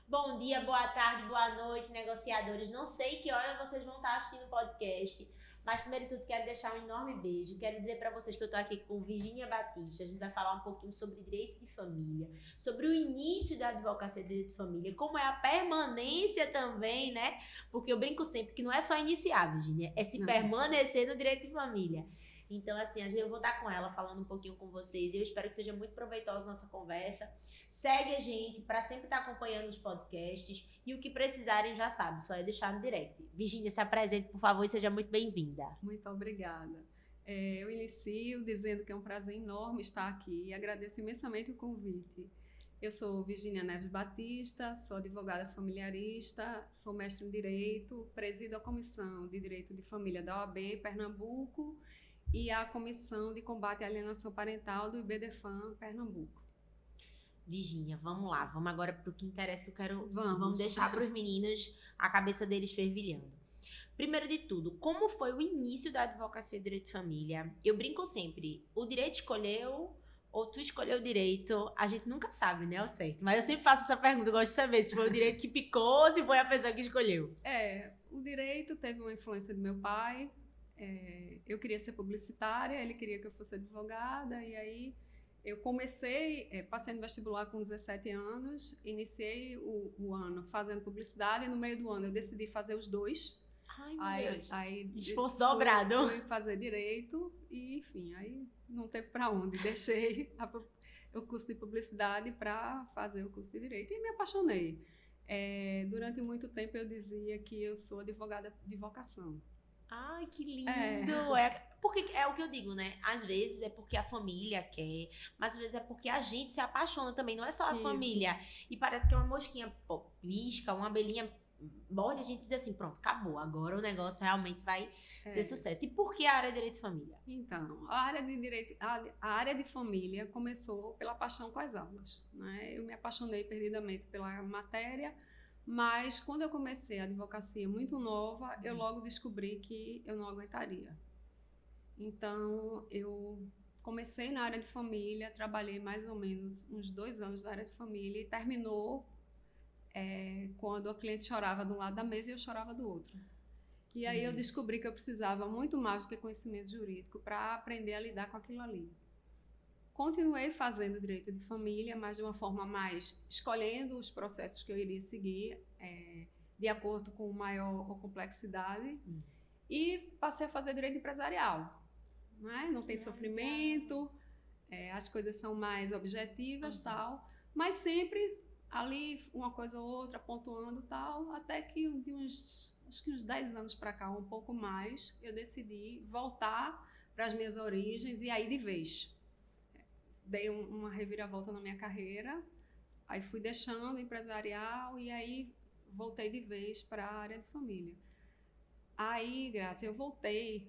Bom dia, boa tarde, boa noite, negociadores. Não sei que hora vocês vão estar assistindo o podcast, mas primeiro de tudo quero deixar um enorme beijo. Quero dizer para vocês que eu estou aqui com Virgínia Batista. A gente vai falar um pouquinho sobre direito de família, sobre o início da advocacia de direito de família, como é a permanência também, né? Porque eu brinco sempre que não é só iniciar, Virgínia, é se permanecer no direito de família. Então, assim, eu vou estar com ela falando um pouquinho com vocês e eu espero que seja muito proveitosa a nossa conversa. Segue a gente para sempre estar acompanhando os podcasts e o que precisarem já sabe, só é deixar no direct. Virgínia, se apresente, por favor, e seja muito bem-vinda. Muito obrigada. Eu inicio dizendo que é um prazer enorme estar aqui e agradeço imensamente o convite. Eu sou Virgínia Neves Batista, sou advogada familiarista, sou mestre em Direito, presido a Comissão de Direito de Família da OAB Pernambuco e a Comissão de Combate à Alienação Parental do IBDFAM Pernambuco. Virgínia, vamos lá, vamos agora para o que interessa, que eu quero. Vamos deixar para os meninos a cabeça deles fervilhando. Primeiro de tudo, como foi o início da advocacia de direito de família? Eu brinco sempre, o direito escolheu ou tu escolheu o direito? A gente nunca sabe, né, o certo. Mas eu sempre faço essa pergunta, eu gosto de saber se foi o direito que picou ou se foi a pessoa que escolheu. O direito teve uma influência do meu pai. Eu queria ser publicitária, ele queria que eu fosse advogada, e aí eu passei no vestibular com 17 anos, iniciei o ano fazendo publicidade, e no meio do ano eu decidi fazer os dois. Ai, meu Deus. Aí esforço dobrado. Fui fazer direito e, enfim, aí não teve para onde. Deixei o curso de publicidade para fazer o curso de direito e me apaixonei. Durante muito tempo eu dizia que eu sou advogada de vocação. Ai, que lindo! Porque é o que eu digo, né? Às vezes é porque a família quer, mas às vezes é porque a gente se apaixona também, não é só a família. E parece que é uma mosquinha pisca, uma abelhinha morde, a gente diz assim, pronto, acabou. Agora o negócio realmente vai ser sucesso. E por que a área de direito de família? Então, a área de família começou pela paixão com as aulas, né? Eu me apaixonei perdidamente pela matéria, mas quando eu comecei a advocacia muito nova, eu logo descobri que eu não aguentaria. Então, eu comecei na área de família, trabalhei mais ou menos uns 2 anos na área de família e terminou quando a cliente chorava de um lado da mesa e eu chorava do outro. E aí eu descobri que eu precisava muito mais do que conhecimento jurídico para aprender a lidar com aquilo ali. Continuei fazendo direito de família, mas de uma forma mais escolhendo os processos que eu iria seguir de acordo com maior complexidade. Sim. E passei a fazer direito empresarial. Não tem sofrimento, as coisas são mais objetivas, tal, mas sempre ali uma coisa ou outra pontuando tal, até que acho que uns 10 anos para cá, um pouco mais, eu decidi voltar para as minhas origens e aí de vez. Dei uma reviravolta na minha carreira, aí fui deixando o empresarial e aí voltei de vez para a área de família. Aí, Graça, eu voltei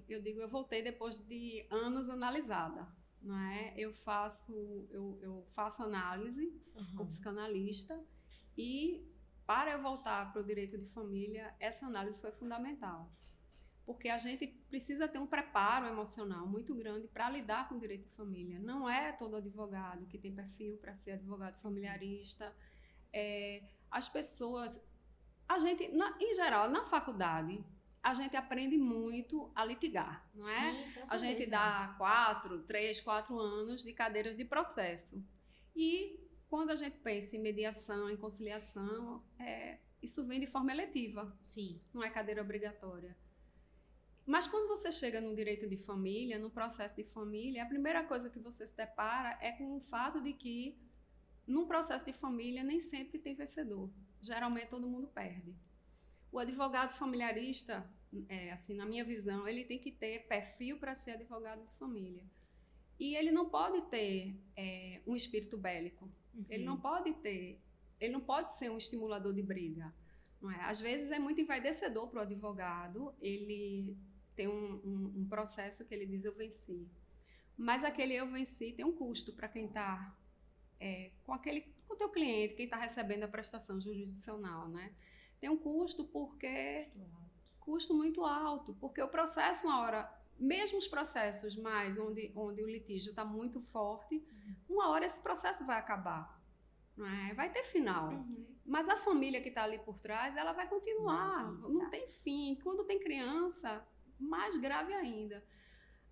depois de anos analisada, não é? Eu faço análise com psicanalista e para eu voltar para o direito de família, essa análise foi fundamental. Porque a gente precisa ter um preparo emocional muito grande para lidar com o direito de família. Não é todo advogado que tem perfil para ser advogado familiarista. As pessoas... A gente, em geral, na faculdade, a gente aprende muito a litigar, não é? Sim, com certeza. A gente dá 3, 4 anos de cadeiras de processo. E quando a gente pensa em mediação, em conciliação, isso vem de forma eletiva. Sim. Não é cadeira obrigatória. Mas quando você chega no direito de família, no processo de família, a primeira coisa que você se depara é com o fato de que, num processo de família, nem sempre tem vencedor. Geralmente, todo mundo perde. O advogado familiarista, assim, na minha visão, ele tem que ter perfil para ser advogado de família. E ele não pode ter um espírito bélico. Uhum. Ele não pode ser um estimulador de briga. Não é? Às vezes, é muito envaidecedor para o advogado, ele tem um processo que ele diz eu venci. Mas aquele eu venci tem um custo para quem está com o teu cliente, quem está recebendo a prestação jurisdicional, né? Tem um custo custo muito alto, porque o processo, uma hora, mesmo os processos mais onde o litígio está muito forte, uma hora esse processo vai acabar, não é? Vai ter final. Uhum. Mas a família que está ali por trás, ela vai continuar, Exato. não tem fim. Quando tem criança, mais grave ainda.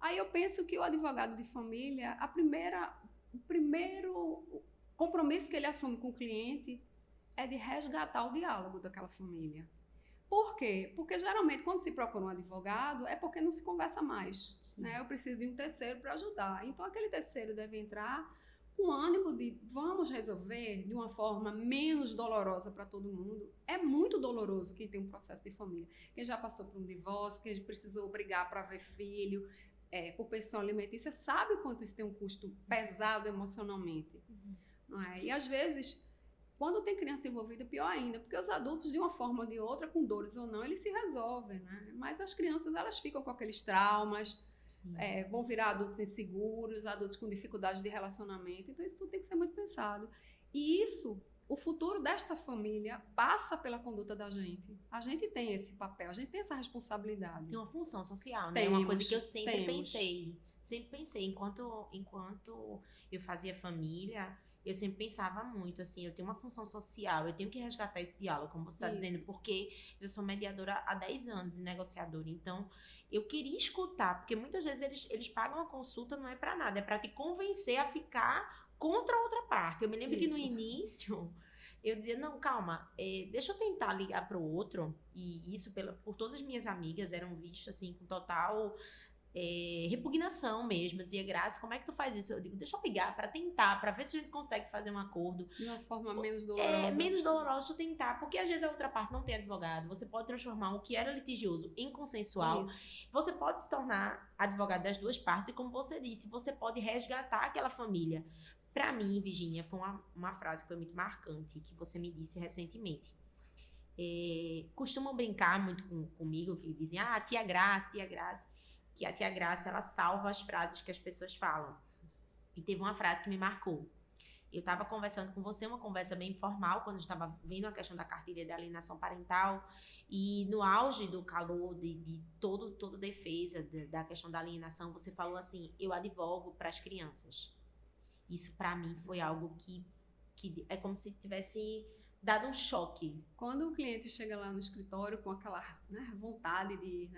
Aí eu penso que o advogado de família, o primeiro compromisso que ele assume com o cliente é de resgatar o diálogo daquela família. Por quê? Porque geralmente quando se procura um advogado é porque não se conversa mais, né? Eu preciso de um terceiro para ajudar. Então aquele terceiro deve entrar com ânimo de vamos resolver de uma forma menos dolorosa para todo mundo. É muito doloroso quem tem um processo de família. Quem já passou por um divórcio, quem precisou brigar para ver filho, por pensão alimentícia, sabe o quanto isso tem um custo pesado emocionalmente. Não é? E às vezes, quando tem criança envolvida, pior ainda, porque os adultos, de uma forma ou de outra, com dores ou não, eles se resolvem, né? Mas as crianças, elas ficam com aqueles traumas, vão virar adultos inseguros, adultos com dificuldade de relacionamento. Então, isso tudo tem que ser muito pensado. E isso, o futuro desta família passa pela conduta da gente. A gente tem esse papel, a gente tem essa responsabilidade. Tem uma função social, né? É uma coisa que eu sempre pensei. Sempre pensei, enquanto eu fazia família, eu sempre pensava muito, assim, eu tenho uma função social, eu tenho que resgatar esse diálogo, como você está dizendo, porque eu sou mediadora há 10 anos e negociadora, então eu queria escutar, porque muitas vezes eles pagam a consulta, não é para nada, é para te convencer a ficar contra a outra parte. Eu me lembro que no início eu dizia, não, calma, deixa eu tentar ligar para o outro, e isso por todas as minhas amigas eram vistos assim, com total repugnação mesmo. Eu dizia, Graça, como é que tu faz isso? Eu digo, deixa eu ligar para tentar, para ver se a gente consegue fazer um acordo. De uma forma menos dolorosa. Menos dolorosa de tentar, porque às vezes a outra parte não tem advogado. Você pode transformar o que era litigioso em consensual. Isso. Você pode se tornar advogado das duas partes e, como você disse, você pode resgatar aquela família. Para mim, Virginia, foi uma frase que foi muito marcante, que você me disse recentemente. Costumam brincar muito comigo, que dizem, tia Graça, que a tia Graça, ela salva as frases que as pessoas falam. E teve uma frase que me marcou. Eu estava conversando com você, uma conversa bem informal, quando a gente estava vendo a questão da cartilha de alienação parental, e no auge do calor de toda defesa da questão da alienação, você falou assim, eu advogo para as crianças. Isso, para mim, foi algo que é como se tivesse dado um choque. Quando o cliente chega lá no escritório com aquela vontade de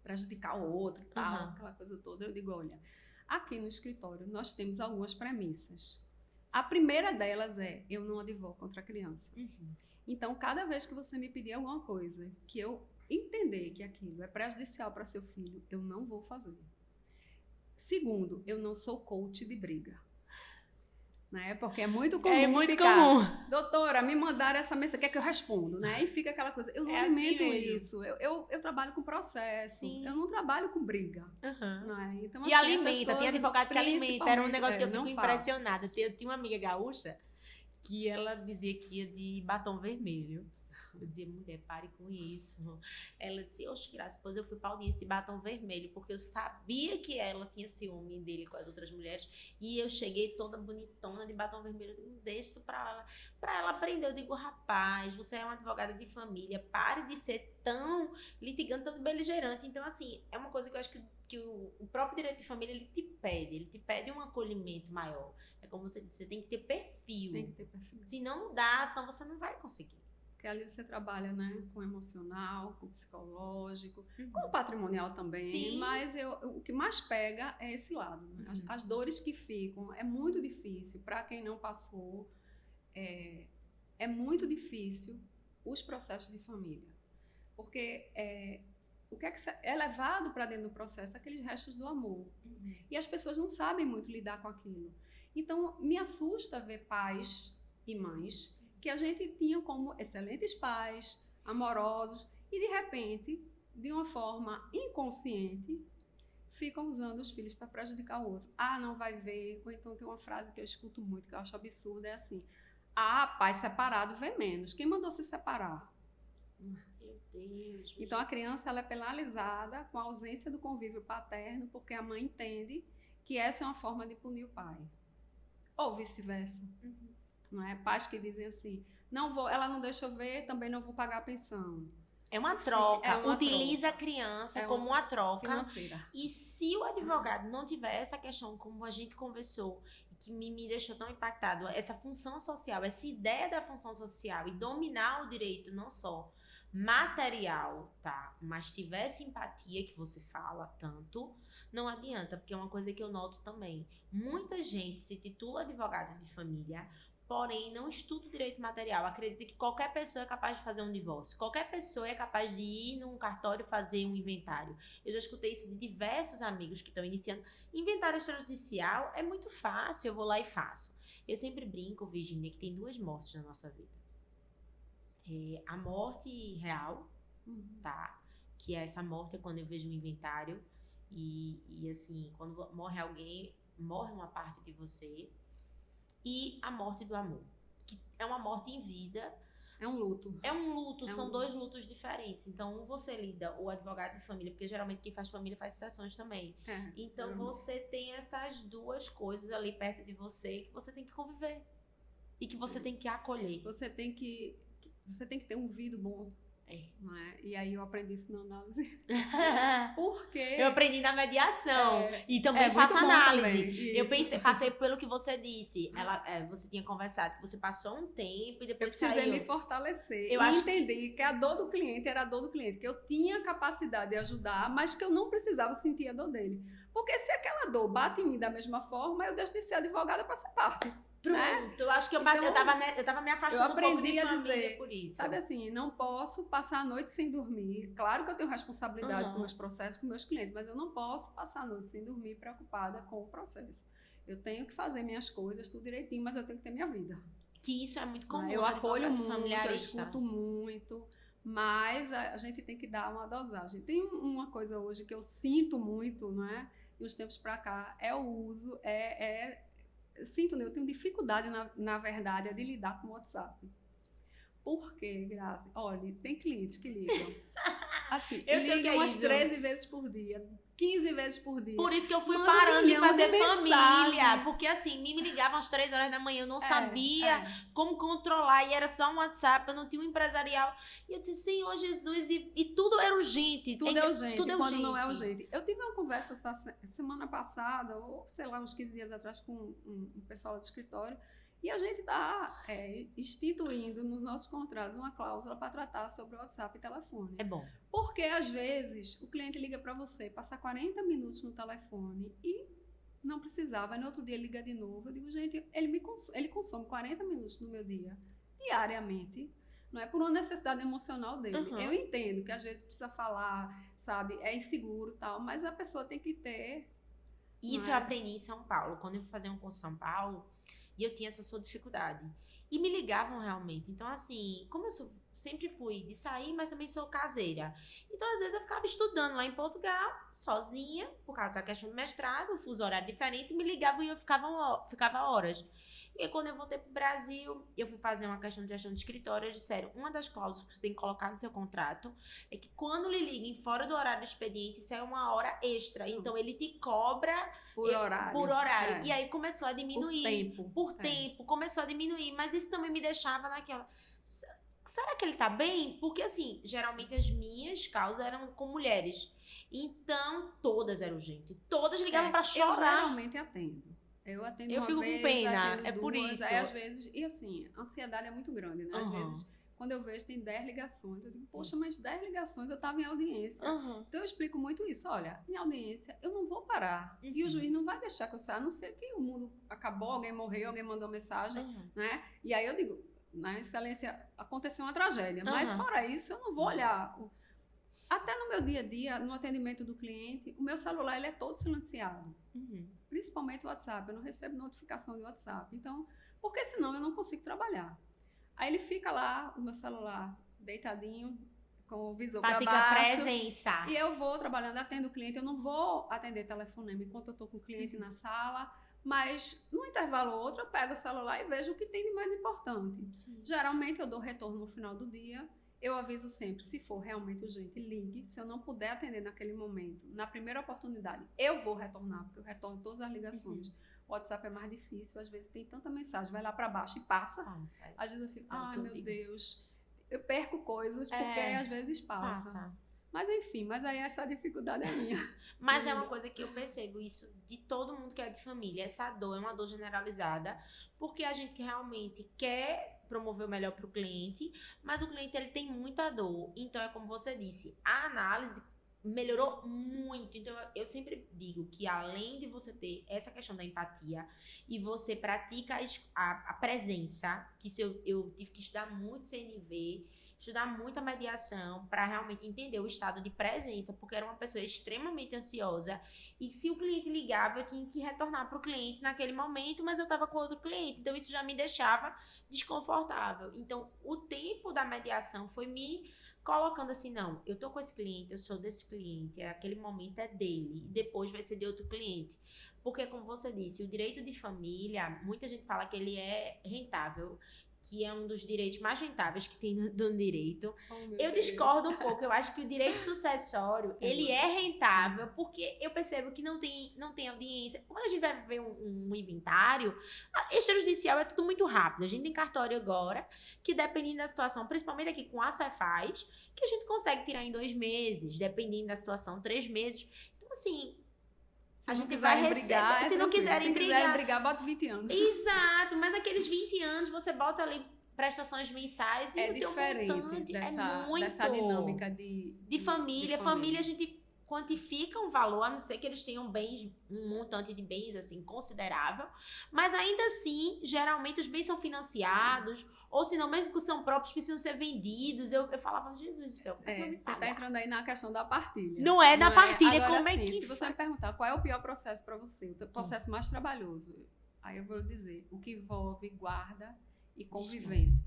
prejudicar o outro e tal, aquela coisa toda, eu digo, olha, aqui no escritório nós temos algumas premissas. A primeira delas é, eu não advogo contra a criança. Então, cada vez que você me pedir alguma coisa que eu entender que aquilo é prejudicial para seu filho, eu não vou fazer. Segundo, eu não sou coach de briga. Né? Porque é muito comum ficar, doutora, me mandaram essa mensagem, quer que eu respondo, né? E fica aquela coisa, eu não alimento assim isso, eu trabalho com processo, Sim. eu não trabalho com briga. Né? Então, e assim, alimenta, tem advogado que alimenta, era um negócio que eu fico impressionada. Eu tinha uma amiga gaúcha que ela dizia que ia de batom vermelho. Eu dizia, mulher, pare com isso. Ela disse, oxe, Graça, depois eu fui pra audiência de batom vermelho, porque eu sabia que ela tinha ciúme dele com as outras mulheres, e eu cheguei toda bonitona de batom vermelho, eu digo, deixa isso pra ela aprender. Eu digo, rapaz, você é uma advogada de família, pare de ser tão litigante, tão beligerante. Então, assim, é uma coisa que eu acho que o próprio direito de família, ele te pede um acolhimento maior. É como você disse, você tem que ter perfil. Tem que ter perfil. Senão não dá, senão você não vai conseguir. Porque ali você trabalha, né, com emocional, com psicológico, com patrimonial também. Sim. Mas o que mais pega é esse lado. Né? As dores que ficam, é muito difícil. Para quem não passou, é muito difícil os processos de família. Porque o que é levado para dentro do processo? Aqueles restos do amor. E as pessoas não sabem muito lidar com aquilo. Então, me assusta ver pais e mães que a gente tinha como excelentes pais, amorosos, e de repente, de uma forma inconsciente, ficam usando os filhos para prejudicar o outro. Não vai ver. Ou então tem uma frase que eu escuto muito, que eu acho absurda, é assim, pai separado vê menos. Quem mandou se separar? Meu Deus. Então a criança, ela é penalizada com a ausência do convívio paterno, porque a mãe entende que essa é uma forma de punir o pai. Ou vice-versa. Não é? Pais que dizem assim, ela não deixa eu ver, também não vou pagar a pensão. É uma troca. Utiliza a criança como uma troca financeira. E se o advogado não tiver essa questão, como a gente conversou, que me deixou tão impactado, essa função social, essa ideia da função social e dominar o direito não só material, tá? Mas tiver simpatia que você fala tanto, não adianta, porque é uma coisa que eu noto também. Muita gente se titula advogado de família, porém não estuda o direito material. Acredita que qualquer pessoa é capaz de fazer um divórcio. Qualquer pessoa é capaz de ir num cartório fazer um inventário. Eu já escutei isso de diversos amigos que estão iniciando. Inventário extrajudicial é muito fácil, eu vou lá e faço. Eu sempre brinco, Virginia, que tem 2 mortes na nossa vida. A morte real, tá? Que é essa morte é quando eu vejo um inventário e assim, quando morre alguém, morre uma parte de você. E a morte do amor, que é uma morte em vida. É um luto. São 2 lutos diferentes. Então, você lida, o advogado de família, porque geralmente quem faz família faz sucessões também. Então, você tem essas 2 coisas ali perto de você que você tem que conviver. E que você tem que acolher. Você tem que ter um ouvido bom. Não é? E aí eu aprendi isso na análise. Porque eu aprendi na mediação e também faço análise. Eu passei pelo que você disse. Você tinha conversado que você passou um tempo e depois saiu. Eu precisei me fortalecer. Eu entendi que a dor do cliente era a dor do cliente, que eu tinha capacidade de ajudar, mas que eu não precisava sentir a dor dele. Porque se aquela dor bate em mim da mesma forma, eu deixo de ser advogada para ser parte. Pronto, né? Eu acho que eu tava me afastando um pouco de família por isso. Sabe assim, não posso passar a noite sem dormir. Claro que eu tenho responsabilidade com meus processos, com meus clientes, mas eu não posso passar a noite sem dormir preocupada com o processo. Eu tenho que fazer minhas coisas tudo direitinho, mas eu tenho que ter minha vida. Que isso é muito comum. Eu acolho muito, eu escuto muito, mas a gente tem que dar uma dosagem. Tem uma coisa hoje que eu sinto muito, não é? E uns tempos para cá, é o uso, eu tenho dificuldade, na verdade, de lidar com o WhatsApp. Por quê, Graça? Olha, tem clientes que ligam. Assim, ligam umas 13 vezes por dia, 15 vezes por dia. Por isso que eu fui parando de fazer família. Porque assim, me ligavam às 3 horas da manhã, eu não sabia como controlar. E era só um WhatsApp, eu não tinha um empresarial. E eu disse, Senhor Jesus, e tudo era urgente. Tudo é urgente, quando não é urgente. Eu tive uma conversa semana passada, ou sei lá, uns 15 dias atrás, com um pessoal do escritório. E a gente está instituindo nos nossos contratos uma cláusula para tratar sobre o WhatsApp e telefone. É bom. Porque, às vezes, o cliente liga para você, passa 40 minutos no telefone e não precisava. Aí, no outro dia, ele liga de novo. Eu digo, gente, ele consome 40 minutos no meu dia, diariamente. Não é por uma necessidade emocional dele. Eu entendo que, às vezes, precisa falar, sabe? É inseguro e tal, mas a pessoa tem que ter... Isso eu aprendi em São Paulo. Quando eu fui fazer um curso em São Paulo... E eu tinha essa sua dificuldade. E me ligavam realmente. Então, assim, como eu sempre fui de sair, mas também sou caseira. Então, às vezes, eu ficava estudando lá em Portugal, sozinha, por causa da questão do mestrado, o fuso horário diferente, me ligavam e eu ficava horas. E aí, quando eu voltei pro Brasil, eu fui fazer uma questão de gestão de escritório, eles disseram, uma das cláusulas que você tem que colocar no seu contrato é que quando lhe liguem fora do horário do expediente, isso é uma hora extra. Então, ele te cobra por horário. E aí, começou a diminuir. Por tempo. Começou a diminuir. Mas isso também me deixava naquela... Será que ele tá bem? Porque, assim, geralmente as minhas causas eram com mulheres. Então, todas eram urgentes. Todas ligavam pra chorar. Eu geralmente atendo. Eu atendo uma fico vez, com pena, atendo por duas, isso. Aí, às vezes, e assim, a ansiedade é muito grande, né? Às vezes, quando eu vejo, tem 10 ligações. Eu digo, poxa, mas 10 ligações eu estava em audiência. Então, eu explico muito isso. Olha, em audiência, eu não vou parar. E o juiz não vai deixar que eu saia, a não ser que o mundo acabou, alguém morreu, alguém mandou mensagem, né? E aí eu digo, na excelência, aconteceu uma tragédia. Mas, fora isso, eu não vou olhar... Até no meu dia a dia, no atendimento do cliente, o meu celular ele é todo silenciado. Principalmente o WhatsApp. Eu não recebo notificação de WhatsApp. Então, porque senão eu não consigo trabalhar. Aí ele fica lá, o meu celular, deitadinho, com o visor para baixo. Presença. E eu vou trabalhando, atendo o cliente. Eu não vou atender telefonema enquanto eu estou com o cliente na sala. Mas, no intervalo ou outro, eu pego o celular e vejo o que tem de mais importante. Geralmente, eu dou retorno no final do dia. Eu aviso sempre, se for realmente urgente, ligue. Se eu não puder atender naquele momento, na primeira oportunidade, eu vou retornar, porque eu retorno todas as ligações. O WhatsApp é mais difícil, às vezes tem tanta mensagem, vai lá para baixo e passa. Às vezes eu fico, ai meu Deus, eu perco coisas porque às vezes passa. Mas enfim, mas aí essa dificuldade é minha. Mas é uma coisa que eu percebo isso de todo mundo que é de família. Essa dor é uma dor generalizada, porque a gente realmente quer promover o melhor para o cliente, mas o cliente ele tem muita dor. Então é como você disse, a análise melhorou muito. Então eu sempre digo que além de você ter essa questão da empatia e você pratica a presença, que isso eu tive que estudar muito CNV, estudar muito a mediação para realmente entender o estado de presença, porque era uma pessoa extremamente ansiosa e se o cliente ligava, eu tinha que retornar para o cliente naquele momento, mas eu estava com outro cliente, então isso já me deixava desconfortável. Então, o tempo da mediação foi me colocando assim, não, eu tô com esse cliente, eu sou desse cliente, aquele momento é dele, e depois vai ser de outro cliente. Porque, como você disse, o direito de família, muita gente fala que ele é rentável, que é um dos direitos mais rentáveis que tem no direito. Eu discordo um pouco. Eu acho que o direito sucessório, ele é rentável, porque eu percebo que não tem audiência. Quando a gente vai ver um inventário, extrajudicial é tudo muito rápido. A gente tem cartório agora, que dependendo da situação, principalmente aqui com a Cefaz, que a gente consegue tirar em 2 meses, dependendo da situação, 3 meses. Então, assim, se a não gente vai brigar, receber. Se não quiserem brigar, bota 20 anos. Exato, mas aqueles 20 anos você bota ali prestações mensais e é o teu montante dessa dinâmica de família. Família a gente quantifica um valor, a não ser que eles tenham bens, um montante de bens assim considerável, mas ainda assim, geralmente os bens são financiados, ou se não, mesmo que são próprios, precisam ser vendidos. Eu falava, Jesus do céu, você está entrando aí na questão da partilha. Não é da partilha, Agora, como assim, é que... Se você me perguntar qual é o pior processo para você, o processo mais trabalhoso, aí eu vou dizer, o que envolve guarda e convivência.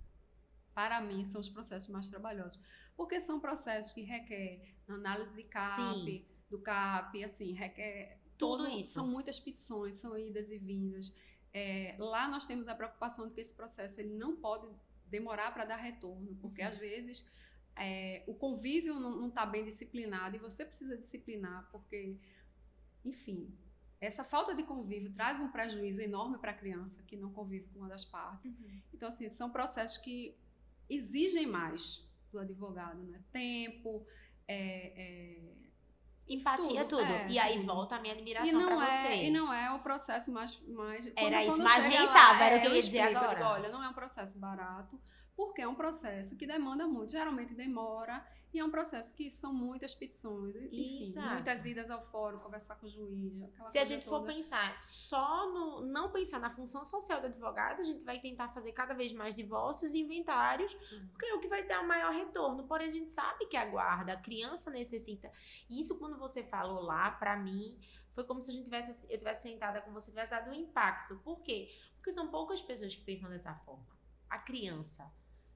Para mim, são os processos mais trabalhosos. Porque são processos que requerem análise de CAP, do CAP, assim, requer... Tudo isso. São muitas petições, são idas e vindas. Lá nós temos a preocupação de que esse processo ele não pode demorar para dar retorno, porque às vezes o convívio não está bem disciplinado e você precisa disciplinar, porque, enfim, essa falta de convívio traz um prejuízo enorme para a criança que não convive com uma das partes. Então, assim, são processos que exigem mais do advogado, né? Tempo, empatia, tudo. E aí volta a minha admiração para você. E não é o processo mais era isso, mais rentável, era o que eu ia dizer agora. Eu digo, olha, não é um processo barato, porque é um processo que demanda muito, geralmente demora, e é um processo que são muitas petições, enfim, muitas idas ao fórum, conversar com o juiz. Se a gente for pensar não pensar na função social do advogado, a gente vai tentar fazer cada vez mais divórcios e inventários, porque é o que vai dar o maior retorno. Porém, a gente sabe que a guarda, a criança necessita. E isso, quando você falou lá, pra mim, foi como se eu tivesse sentada com você, tivesse dado um impacto. Por quê? Porque são poucas pessoas que pensam dessa forma. A criança.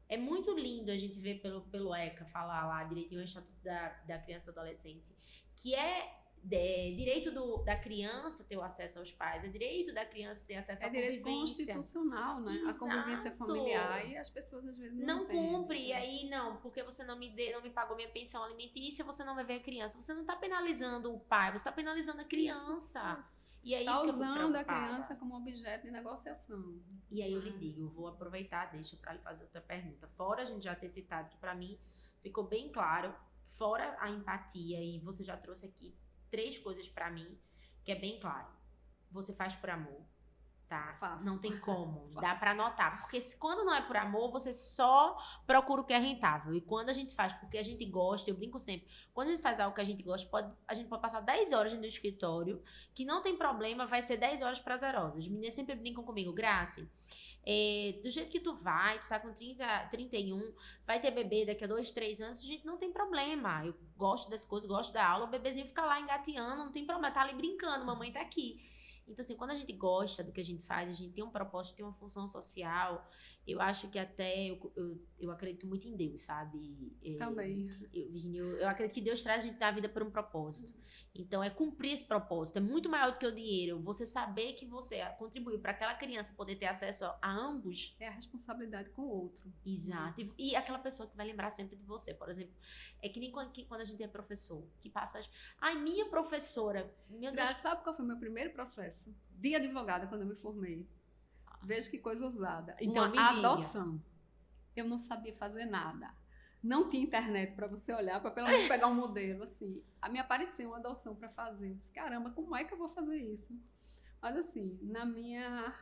É muito lindo a gente ver pelo ECA falar lá, direitinho do Estatuto da Criança e do Adolescente, que é direito da criança ter o acesso aos pais, é direito da criança ter acesso à convivência. É direito constitucional, né? Exato. A convivência familiar, e as pessoas às vezes não cumpre, e aí não, porque você não me pagou minha pensão alimentícia, você não vai ver a criança. Você não está penalizando o pai, você está penalizando a criança. Isso. E é isso que eu fico usando a criança como objeto de negociação. E aí eu lhe digo, eu vou aproveitar, deixa para lhe fazer outra pergunta. Fora a gente já ter citado que para mim ficou bem claro, fora a empatia, e você já trouxe aqui 3 coisas para mim, que é bem claro. Você faz por amor, tá? Faço. Não tem como, dá para notar. Porque quando não é por amor, você só procura o que é rentável. E quando a gente faz porque a gente gosta, eu brinco sempre, quando a gente faz algo que a gente gosta, a gente pode passar 10 horas dentro do escritório, que não tem problema, vai ser 10 horas prazerosas. As meninas sempre brincam comigo, Grace, do jeito que tu tá com 31, vai ter bebê daqui a 2, 3 anos, a gente não tem problema. Eu gosto das coisas, gosto da aula, o bebezinho fica lá engateando, não tem problema, tá ali brincando, mamãe tá aqui. Então, assim, quando a gente gosta do que a gente faz, a gente tem um propósito, tem uma função social, eu acho que até eu acredito muito em Deus, sabe? Também. Virginia, eu acredito que Deus traz a gente da vida por um propósito. Então, é cumprir esse propósito. É muito maior do que o dinheiro. Você saber que você contribuiu para aquela criança poder ter acesso a ambos. É a responsabilidade com o outro. Exato. E aquela pessoa que vai lembrar sempre de você. Por exemplo, é que nem quando a gente é professor, que passa e faz, ai, minha professora, meu Deus. Sabe qual foi o meu primeiro processo? De advogada, quando eu me formei. Veja que coisa ousada. Então, uma adoção. Eu não sabia fazer nada. não tinha internet para você olhar, para pelo menos pegar um modelo, assim. Me apareceu uma adoção para fazer. Eu disse, caramba, como é que eu vou fazer isso? Mas assim, na minha...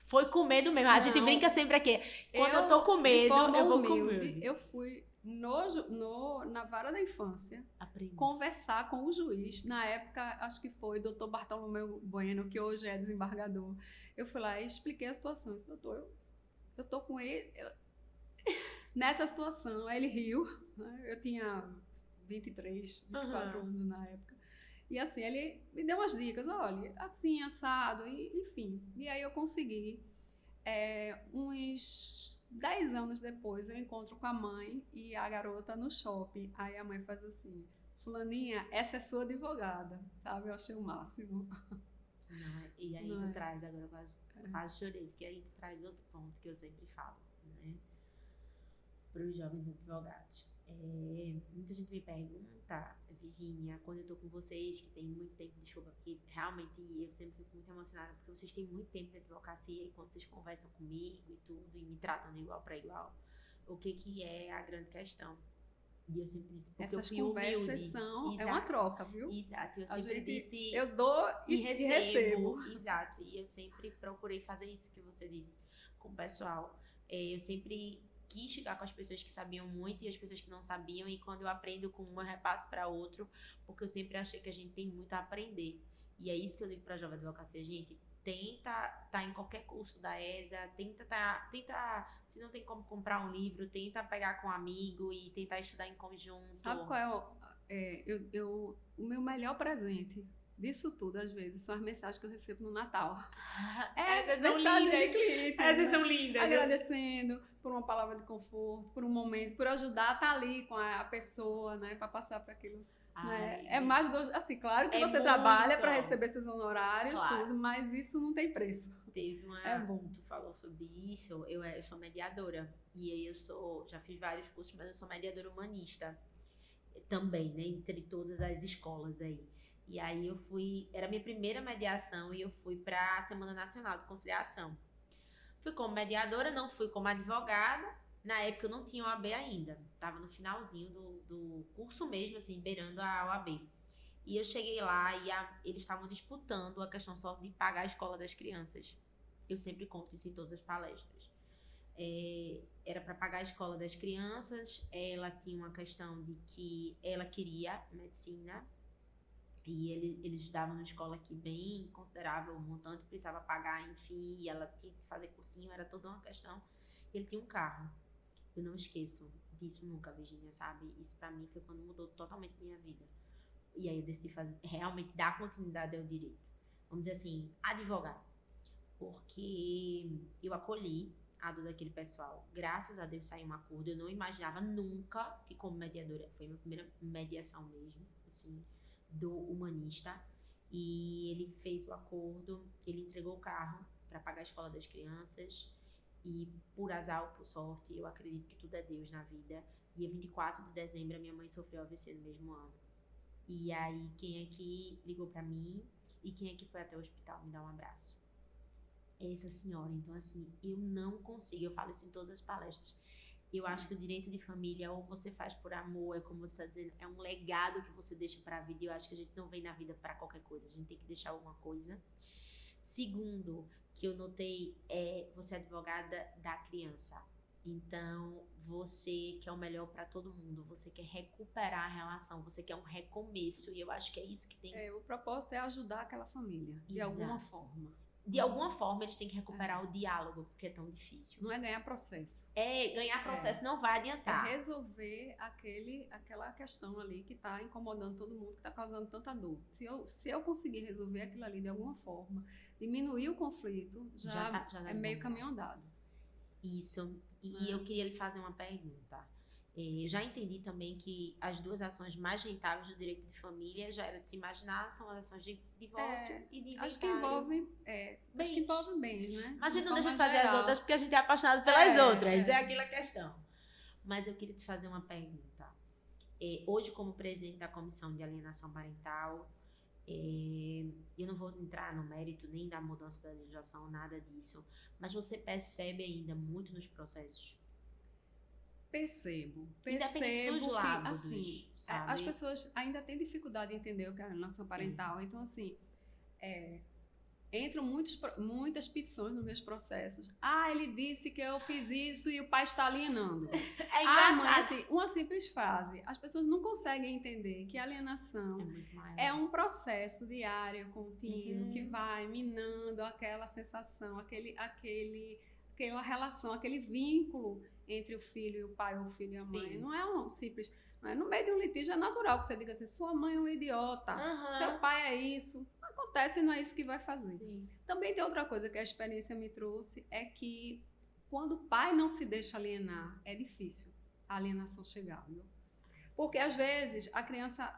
Foi com medo mesmo. A gente brinca sempre aqui. Quando eu tô com de medo, forma eu vou humilde, com medo. eu fui na vara da infância Aprendi. conversar com o juiz. Na época, acho que foi o doutor Bartolomeu Bueno, que hoje é desembargador. Eu fui lá e expliquei a situação. Eu disse, doutor, eu tô com ele... Nessa situação, aí ele riu, né? Eu tinha 23, 24 anos na época. E assim, ele me deu umas dicas, olha, assim, assado, e, enfim. E aí eu consegui. Uns 10 anos depois, eu encontro com a mãe e a garota no shopping. Aí a mãe faz assim, fulaninha, essa é sua advogada, sabe? Eu achei o máximo. Não, e aí tu traz, agora eu quase chorei, porque aí tu traz outro ponto que eu sempre falo, né? Para os jovens advogados. Muita gente me pergunta, Virginia, quando eu tô com vocês, que tem muito tempo, desculpa, porque realmente eu sempre fico muito emocionada, porque vocês têm muito tempo de advocacia e quando vocês conversam comigo e tudo, e me tratam de igual para igual, o que é a grande questão? E eu sempre disse, porque essas eu fui humilde. Conversas é uma troca, viu? Exato, eu sempre disse... Eu dou e recebo. Exato, e eu sempre procurei fazer isso que você disse com o pessoal. Eu sempre quis chegar com as pessoas que sabiam muito e as pessoas que não sabiam, e quando eu aprendo com um, eu repasso para outro, porque eu sempre achei que a gente tem muito a aprender. E é isso que eu digo para a Jovem Advocacia, gente, tenta tá em qualquer curso da ESA, tenta, se não tem como comprar um livro, tenta pegar com um amigo e tentar estudar em conjunto. Sabe qual o meu melhor presente disso tudo, às vezes, são as mensagens que eu recebo no Natal. Essas são mensagem lindas. De cliente. Essas são lindas. Agradecendo por uma palavra de conforto, por um momento, por ajudar a estar ali com a pessoa, né, para passar para aquilo. Né? É mais gostoso. Assim, claro que você trabalha para receber seus honorários, tudo, mas isso não tem preço. Teve uma... Tu falou sobre isso, eu sou mediadora. E aí já fiz vários cursos, mas eu sou mediadora humanista também, né, entre todas as escolas aí. E aí era a minha primeira mediação e eu fui para a Semana Nacional de Conciliação. Fui como mediadora, não fui como advogada. Na época eu não tinha OAB ainda. Tava no finalzinho do curso mesmo, assim, beirando a OAB. E eu cheguei lá e eles estavam disputando a questão só de pagar a escola das crianças. Eu sempre conto isso em todas as palestras. Era para pagar a escola das crianças. Ela tinha uma questão de que ela queria medicina. E eles davam uma escola aqui bem considerável, um montante, precisava pagar, enfim, e ela tinha que fazer cursinho, era toda uma questão. Ele tinha um carro. Eu não esqueço disso nunca, Virginia, sabe? Isso pra mim foi quando mudou totalmente minha vida. E aí eu decidi realmente dar continuidade ao direito. Vamos dizer assim, advogar. Porque eu acolhi a dor daquele pessoal. Graças a Deus saiu um acordo. Eu não imaginava nunca que como mediadora, foi a minha primeira mediação mesmo, assim, do humanista, e ele fez o acordo, ele entregou o carro para pagar a escola das crianças, e por azar ou por sorte, eu acredito que tudo é Deus na vida, dia 24 de dezembro a minha mãe sofreu AVC no mesmo ano. E aí quem é que ligou para mim e quem é que foi até o hospital me dar um abraço? Essa senhora. Então assim, eu não consigo, eu falo isso em todas as palestras. Eu acho que o direito de família, ou você faz por amor, é como você está dizendo, é um legado que você deixa para a vida. E eu acho que a gente não vem na vida para qualquer coisa, a gente tem que deixar alguma coisa. Segundo, que eu notei, você é advogada da criança. Então, você quer o melhor para todo mundo, você quer recuperar a relação, você quer um recomeço. E eu acho que é isso que tem. O propósito é ajudar aquela família, de alguma forma. De alguma forma, eles têm que recuperar o diálogo, porque é tão difícil. Não é ganhar processo. Ganhar processo não vai adiantar. É resolver aquela questão ali que está incomodando todo mundo, que está causando tanta dor. Se eu conseguir resolver aquilo ali de alguma forma, diminuir o conflito, já é meio caminho andado. Isso. E eu queria lhe fazer uma pergunta. Eu já entendi também que as duas ações mais rentáveis do direito de família, já era de se imaginar, são as ações de divórcio e de inventário. Acho que envolvem bens, né? Mas a gente não deixa de fazer as outras porque a gente é apaixonado pelas outras, é aquela questão. Mas eu queria te fazer uma pergunta. Hoje, como presidente da Comissão de Alienação Parental, eu não vou entrar no mérito nem da mudança da legislação, nada disso, mas você percebe ainda muito nos processos Percebo Independente dos que, lados, assim, sabe? as pessoas ainda têm dificuldade de entender o que é alienação parental. Então, assim, entram muitas petições nos meus processos. Ele disse que eu fiz isso e o pai está alienando. É engraçado. Mãe, assim, uma simples frase. As pessoas não conseguem entender que a alienação é um processo diário, contínuo, que vai minando aquela sensação, aquela relação, aquele vínculo entre o filho e o pai, ou o filho e a mãe. Sim. Não é um simples... No meio de um litígio é natural que você diga assim, sua mãe é um idiota, seu pai é isso. Acontece e não é isso que vai fazer. Sim. Também tem outra coisa que a experiência me trouxe, é que quando o pai não se deixa alienar, é difícil a alienação chegar, viu? Porque às vezes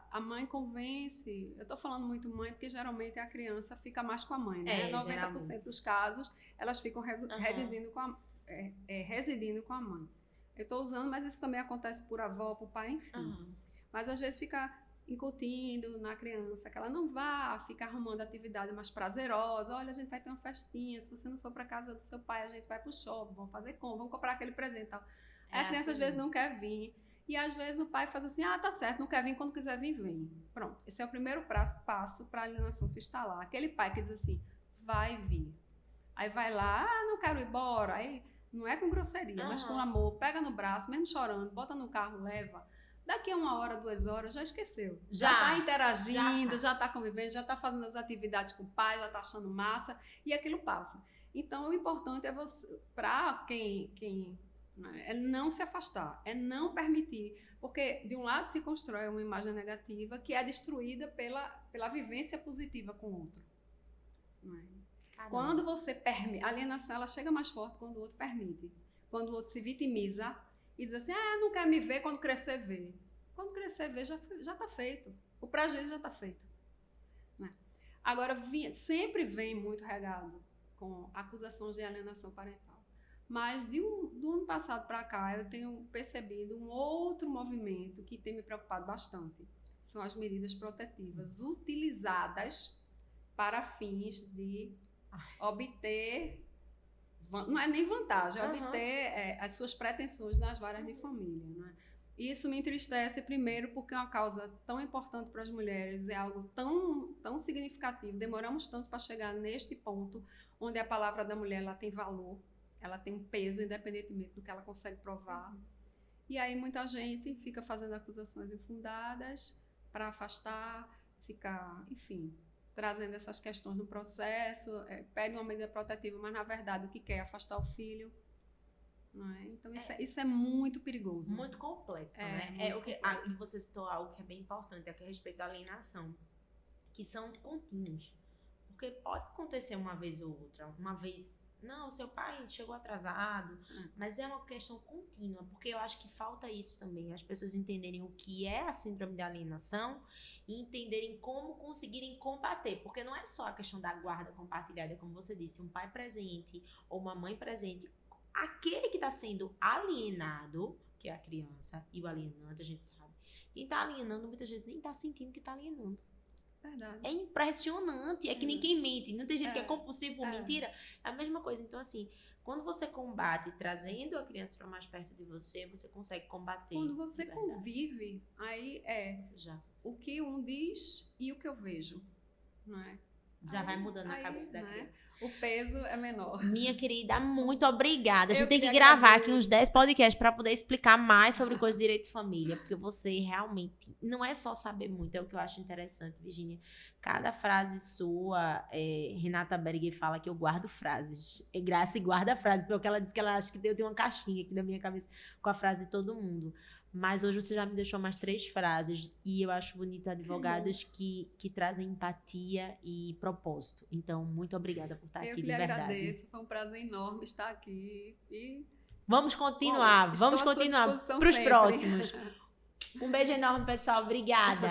a mãe convence, eu estou falando muito mãe porque geralmente a criança fica mais com a mãe, né? 90% geralmente. dos casos elas ficam residindo com a mãe. Eu estou usando, mas isso também acontece por avó, por pai, enfim. Mas às vezes fica incutindo na criança que ela não vá ficar arrumando atividade mais prazerosa. Olha, a gente vai ter uma festinha, se você não for para casa do seu pai, a gente vai pro shopping, vamos fazer como? Vamos comprar aquele presente e tal. Aí a criança às vezes não quer vir. E às vezes o pai faz assim, tá certo, não quer vir, quando quiser vir, vem. Pronto, esse é o primeiro passo para a alienação se instalar. Aquele pai que diz assim, vai vir. Aí vai lá, não quero ir embora. Aí não é com grosseria, mas com amor. Pega no braço, mesmo chorando, bota no carro, leva. Daqui a 1 hora, 2 horas, já esqueceu. Já está interagindo, já está convivendo, já está fazendo as atividades com o pai, já está achando massa, e aquilo passa. Então, o importante é você, para quem é não se afastar, é não permitir. Porque, de um lado, se constrói uma imagem negativa que é destruída pela vivência positiva com o outro. Não é? Quando você permite, a alienação ela chega mais forte quando o outro permite. Quando o outro se vitimiza e diz assim, não quer me ver, quando crescer, vê. Quando crescer, vê, já está feito. O prejuízo já está feito. Né? Agora, sempre vem muito regado com acusações de alienação parental. Mas do ano passado para cá, eu tenho percebido um outro movimento que tem me preocupado bastante. São as medidas protetivas utilizadas para fins de obter, não é nem vantagem, obter as suas pretensões nas varas de família. Né? Isso me entristece, primeiro, porque é uma causa tão importante para as mulheres, é algo tão significativo. Demoramos tanto para chegar neste ponto, onde a palavra da mulher ela tem valor, ela tem um peso, independentemente do que ela consegue provar. E aí muita gente fica fazendo acusações infundadas para afastar, ficar, enfim, trazendo essas questões no processo, pede uma medida protetiva, mas na verdade o que quer é afastar o filho. Não é? Então isso é muito perigoso. Muito complexo, né? Você citou algo que é bem importante aqui a respeito da alienação, que são contínuos. Porque pode acontecer uma vez ou outra, uma vez... Não, seu pai chegou atrasado, mas é uma questão contínua, porque eu acho que falta isso também, as pessoas entenderem o que é a síndrome de alienação e entenderem como conseguirem combater, porque não é só a questão da guarda compartilhada, como você disse, um pai presente ou uma mãe presente, aquele que está sendo alienado, que é a criança, e o alienante, a gente sabe, quem está alienando muitas vezes nem está sentindo que está alienando. Verdade. É impressionante, é que nem quem mente, não tem gente que é compulsivo por mentira, é a mesma coisa. Então assim, quando você combate trazendo a criança para mais perto de você, você consegue combater. Quando você convive, aí o que um diz e o que eu vejo, não é? Já vai mudando a cabeça da criança. O peso é menor. Minha querida, muito obrigada. A gente tem que gravar aqui uns 10 podcasts para poder explicar mais sobre coisa de direito de família, porque você realmente não é só saber muito, é o que eu acho interessante, Virginia. Cada frase sua, Renata Berger fala que eu guardo frases. Graça e guarda frases, porque ela disse que ela acha que eu tenho uma caixinha aqui na minha cabeça com a frase de todo mundo. Mas hoje você já me deixou mais 3 frases e eu acho bonito advogados que trazem empatia e propósito. Então, muito obrigada por estar aqui, de verdade. Eu que agradeço, foi um prazer enorme estar aqui. Vamos continuar para os próximos. Um beijo enorme, pessoal. Obrigada.